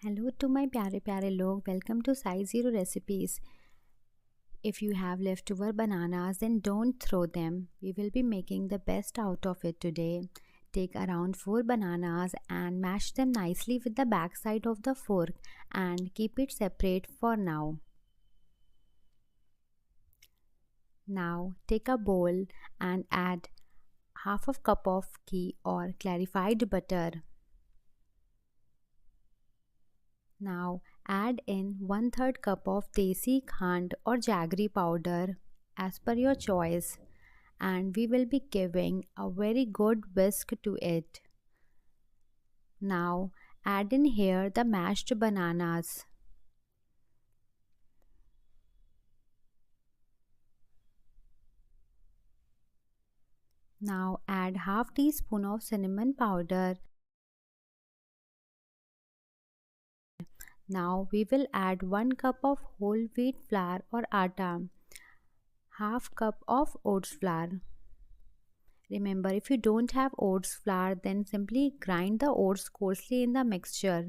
Hello to my प्यारे प्यारे लोग, welcome to size zero recipes. If you have leftover bananas, then don't throw them. We will be making the best out of it today. Take around 4 bananas and mash them nicely with the back side of the fork and keep it separate for now. Now take a bowl and add half a cup of ghee or clarified butter. Now add in 1/3 cup of desi khand or jaggery powder as per your choice, and we will be giving a very good whisk to it. Now add in here the mashed bananas. Now add half teaspoon of cinnamon powder. Now we will add 1 cup of whole wheat flour or atta, half cup of oats flour. Remember, if you don't have oats flour, then simply grind the oats coarsely in the mixture.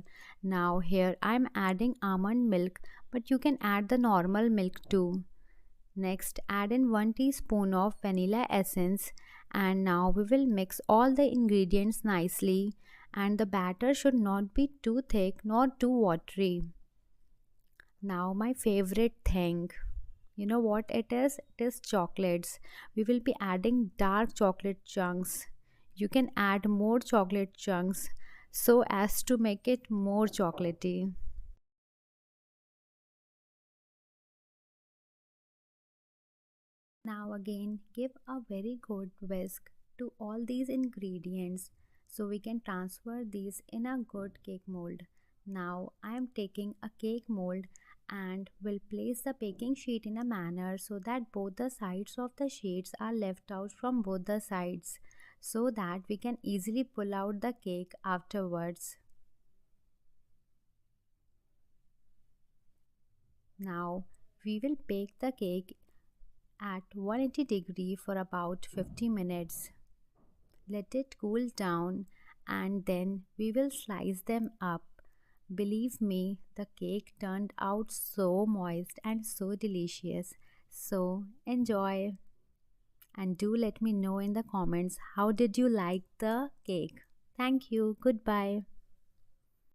Now here I am adding almond milk, but you can add the normal milk too. Next add in 1 teaspoon of vanilla essence, and now we will mix all the ingredients nicely, and the batter should not be too thick nor too watery. Now my favorite thing. You know what it is? It is chocolates. We will be adding dark chocolate chunks. You can add more chocolate chunks so as to make it more chocolatey. Now again give a very good whisk to all these ingredients so we can transfer these in a good cake mold. Now I am taking a cake mold and will place the baking sheet in a manner so that both the sides of the sheets are left out from both the sides so that we can easily pull out the cake afterwards. Now we will bake the cake at 180 degree for about 50 minutes. Let it cool down and then we will slice them up. Believe me, the cake turned out so moist and so delicious. So enjoy, and do let me know in the comments how did you like the cake. Thank you. Goodbye.